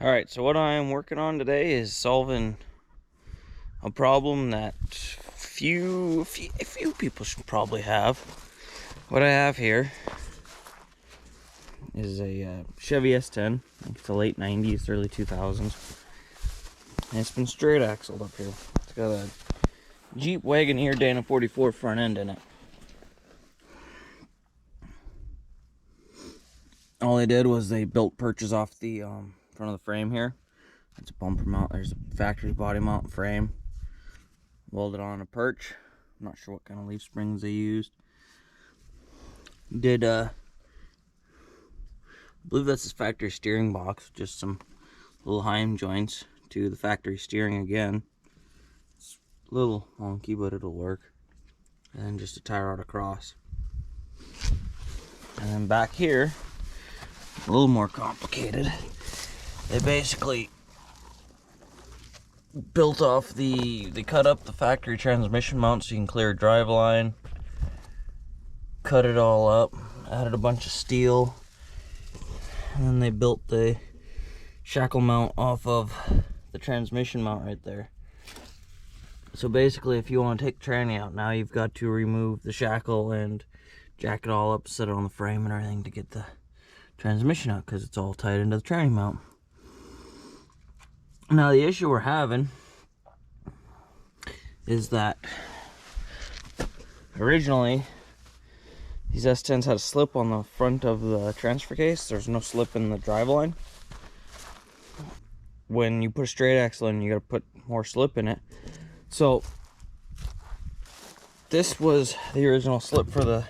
Alright, so what I am working on today is solving a problem that few people should probably have. What I have here is a Chevy S10. I think it's the late 90s, early 2000s. And it's been straight axled up here. It's got a Jeep Wagoneer Dana 44 front end in it. All they did was they built perches off the front of the frame here. It's a bumper mount. There's a factory body mount frame welded on a perch. I'm not sure what kind of leaf springs they used. I believe that's his factory steering box, just some little Heim joints to the factory steering again. It's a little wonky, but it'll work. And then just a tie rod across. And then back here, a little more complicated. They basically built off they cut up the factory transmission mount so you can clear a drive line, cut it all up, added a bunch of steel, and then they built the shackle mount off of the transmission mount right there. So basically, if you want to take the tranny out, now you've got to remove the shackle and jack it all up, set it on the frame and everything to get the transmission out, because it's all tied into the tranny mount. Now the issue we're having is that originally these S10s had a slip on the front of the transfer case. There's no slip in the drive line. When you put a straight axle in, you got to put more slip in it. So this was the original slip for the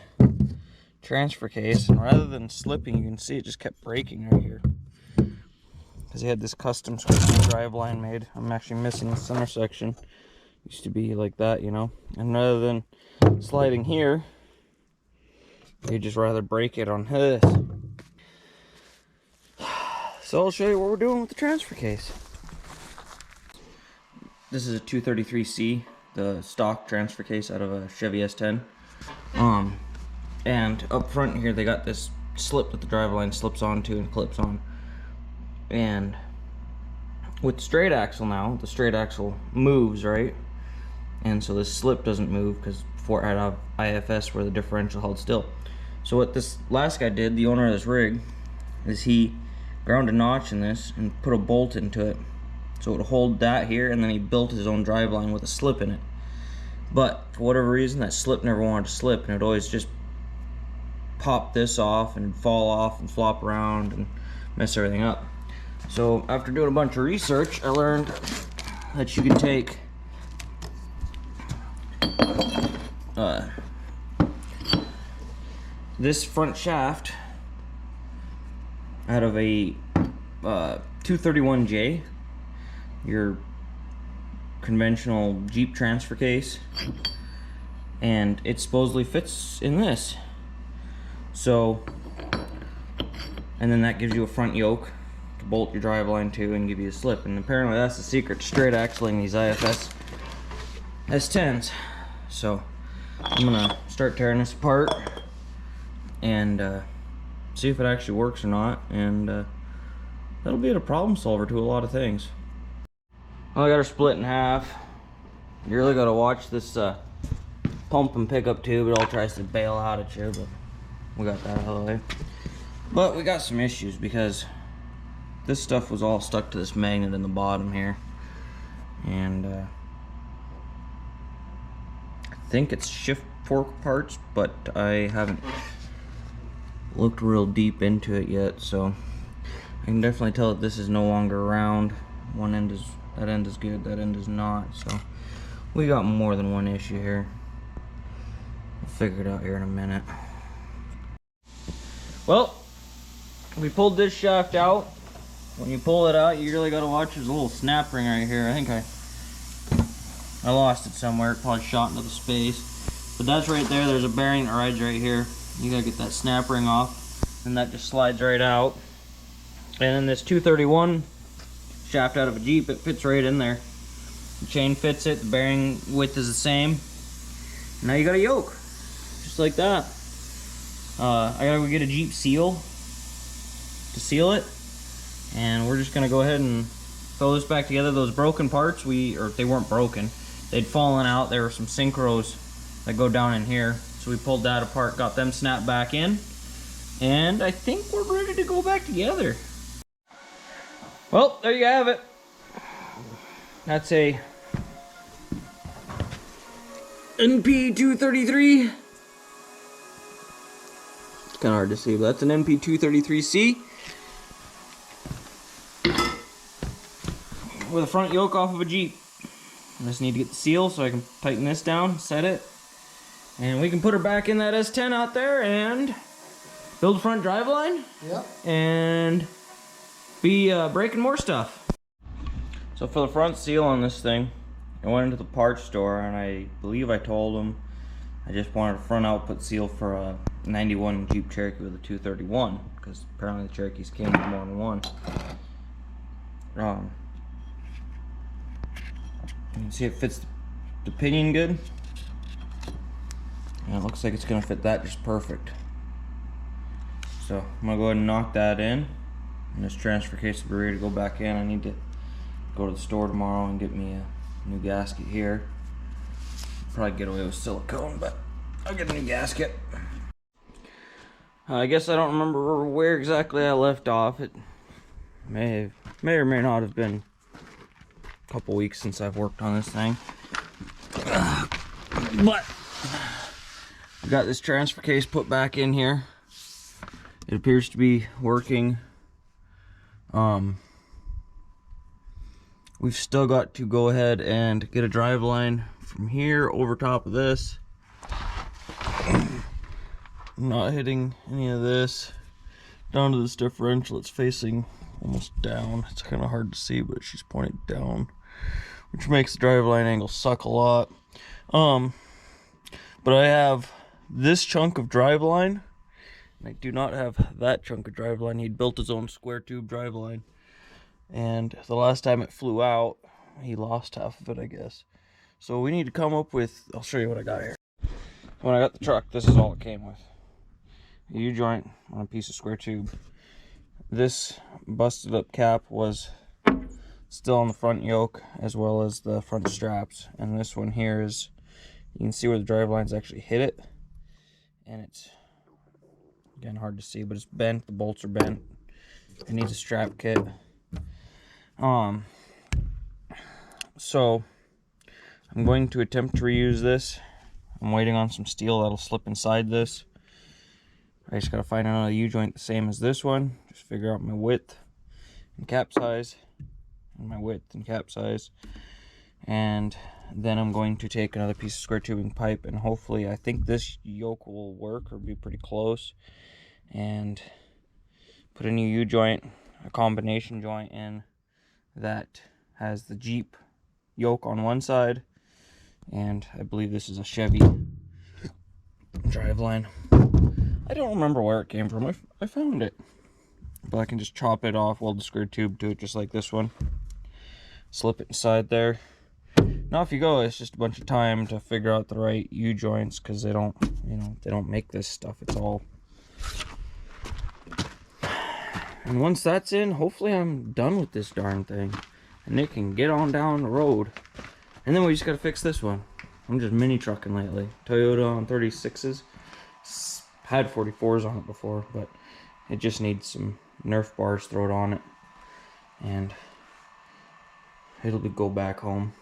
transfer case, and rather than slipping, you can see it just kept breaking right here because he had this custom scripted drive line made. I'm actually missing the center section. Used to be like that, you know, and rather than sliding here, you just rather break it on this. So I'll show you what we're doing with the transfer case. This is a 233C, the stock transfer case out of a Chevy S10. And up front here, they got this slip that the driveline slips onto and clips on. And with straight axle now, the straight axle moves, right? And so this slip doesn't move because before it had IFS where the differential held still. So what this last guy did, the owner of this rig, is he ground a notch in this and put a bolt into it so it would hold that here, and then he built his own driveline with a slip in it. But for whatever reason, that slip never wanted to slip, and it would always just pop this off and fall off and flop around and mess everything up. So after doing a bunch of research, I learned that you can take this front shaft out of a 231J, your conventional Jeep transfer case, and it supposedly fits in this. So, and then that gives you a front yoke to bolt your drive line to and give you a slip. And apparently that's the secret to straight axling these IFS S10s. So I'm gonna start tearing this apart and see if it actually works or not. And that'll be a problem solver to a lot of things. Well, I got her split in half. You really gotta watch this pump and pickup tube. It all tries to bail out at you, but we got that out of the way. But we got some issues because this stuff was all stuck to this magnet in the bottom here. And I think it's shift fork parts, but I haven't looked real deep into it yet, so I can definitely tell that this is no longer round. One end is, that end is good, that end is not, so we got more than one issue here. We'll figure it out here in a minute. Well, we pulled this shaft out. When you pull it out, you really gotta watch. There's a little snap ring right here. I think I lost it somewhere. It probably shot into the space. But that's right there. There's a bearing that rides right here. You gotta get that snap ring off, and that just slides right out. And then this 231 shaft out of a Jeep, it fits right in there. The chain fits it. The bearing width is the same. Now you got a yoke, just like that. I gotta go get a Jeep seal to seal it, and we're just gonna go ahead and throw this back together. Those broken parts, or they weren't broken, they'd fallen out. There were some synchros that go down in here, so we pulled that apart, got them snapped back in, and I think we're ready to go back together. Well, there you have it. That's a NP233. It's kind of hard to see, but that's an NP233C with a front yoke off of a Jeep. I just need to get the seal so I can tighten this down, set it, and we can put her back in that S10 out there and build a front driveline. Yep. And be breaking more stuff. So for the front seal on this thing, I went into the parts store and I believe I told them I just wanted a front output seal for a 91 Jeep Cherokee with a 231, because apparently the Cherokees came with more than one. You can see it fits the pinion good, and it looks like it's gonna fit that just perfect. So I'm gonna go ahead and knock that in, and this transfer case will be ready to go back in. I need to go to the store tomorrow and get me a new gasket here. Probably get away with silicone, but I'll get a new gasket. I guess I don't remember where exactly I left off. It may or may not have been a couple weeks since I've worked on this thing. But I got this transfer case put back in here. It appears to be working. We've still got to go ahead and get a drive line from here over top of this. I'm not hitting any of this down to this differential. It's facing almost down. It's kind of hard to see, but she's pointed down, which makes the drive line angle suck a lot. But I have this chunk of drive line, and I do not have that chunk of drive line. He'd built his own square tube drive line, and the last time it flew out, he lost half of it, I guess. So we need to come up with, I'll show you what I got here. When I got the truck, this is all it came with. A U-joint on a piece of square tube. This busted up cap was still on the front yoke, as well as the front straps. And this one here is, you can see where the drive lines actually hit it. And it's, again, hard to see, but it's bent. The bolts are bent. It needs a strap kit. So I'm going to attempt to reuse this. I'm waiting on some steel that'll slip inside this. I just gotta find another U-joint the same as this one. Just figure out my width and cap size, and my width and cap size. And then I'm going to take another piece of square tubing pipe, and hopefully, I think this yoke will work or be pretty close, and put a new U-joint, a combination joint in that has the Jeep yoke on one side, and I believe this is a Chevy driveline. I don't remember where it came from. I found it, but I can just chop it off, weld the square tube to it just like this one, slip it inside there. Now if you go, it's just a bunch of time to figure out the right U-joints, because they don't, they don't make this stuff. It's all, and once that's in, hopefully I'm done with this darn thing, and it can get on down the road. And then we just gotta fix this one. I'm just mini trucking lately. Toyota on 36s. Had 44s on it before, but it just needs some Nerf bars thrown on it, and it'll go back home.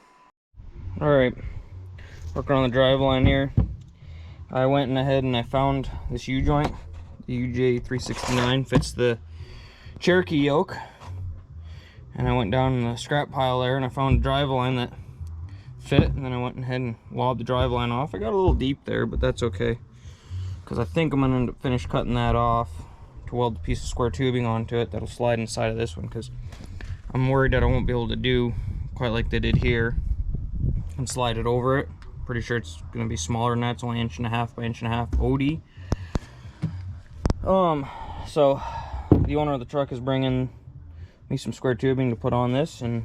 Alright, working on the drive line here. I went ahead and I found this U-joint. The UJ369 fits the Cherokee yoke. And I went down in the scrap pile there and I found a drive line that fit, and then I went ahead and lobbed the drive line off. I got a little deep there, but that's okay, because I think I'm going to finish cutting that off to weld a piece of square tubing onto it that'll slide inside of this one, because I'm worried that I won't be able to do quite like they did here and slide it over it. Pretty sure it's going to be smaller than that. It's only 1.5 by 1.5 OD. So the owner of the truck is bringing me some square tubing to put on this, and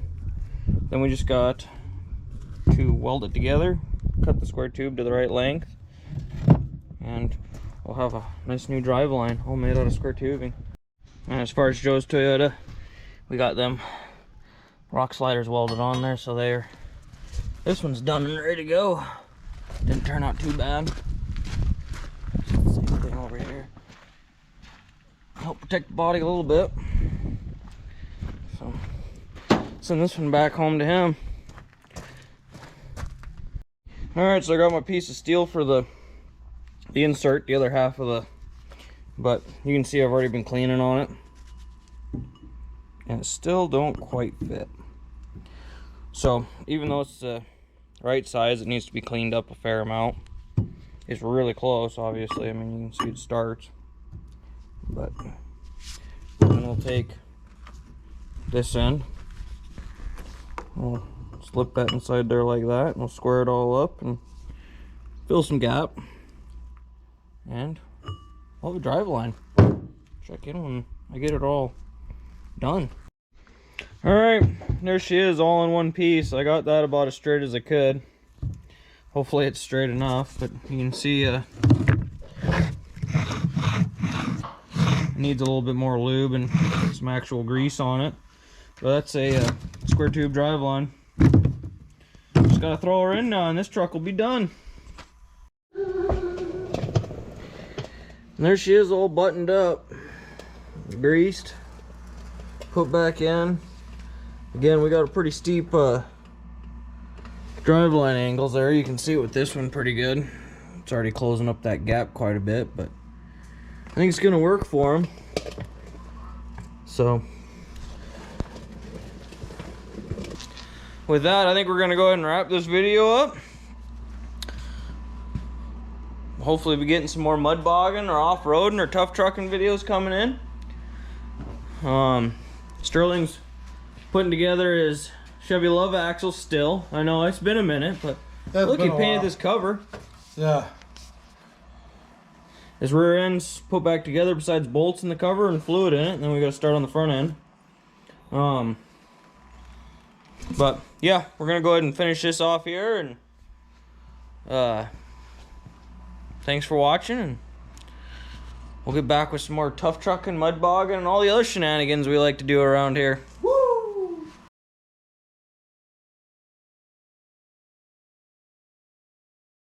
then we just got to weld it together, cut the square tube to the right length, and we'll have a nice new drive line all made out of square tubing. And as far as Joe's Toyota, We got them rock sliders welded on there, so this one's done and ready to go. Didn't turn out too bad. Same thing over here. Help protect the body a little bit. So send this one back home to him. Alright, so I got my piece of steel for the insert, the other half of but you can see I've already been cleaning on it. And it still don't quite fit. So even though it's the right size, it needs to be cleaned up a fair amount. It's really close, obviously. I mean, you can see it starts. But then we'll take this end. We'll slip that inside there like that, and we'll square it all up and fill some gap. And we'll have a drive line. Check in when I get it all done. Alright, there she is, all in one piece. I got that about as straight as I could. Hopefully it's straight enough, but you can see it needs a little bit more lube and some actual grease on it. But that's a square tube drive line. Just gotta throw her in now and this truck will be done. And there she is, all buttoned up, greased, put back in. Again, we got a pretty steep driveline angles there. You can see it with this one pretty good. It's already closing up that gap quite a bit, but I think it's gonna work for him. So with that, I think we're gonna go ahead and wrap this video up. Hopefully be getting some more mud bogging or off-roading or tough trucking videos coming in. Sterling's putting together his Chevy Love axle still. I know it's been a minute, but look, he painted this cover. Yeah. His rear end's put back together besides bolts in the cover and fluid in it, and then we gotta start on the front end. But yeah, we're gonna go ahead and finish this off here, and thanks for watching, and we'll get back with some more tough trucking, mud bogging, and all the other shenanigans we like to do around here.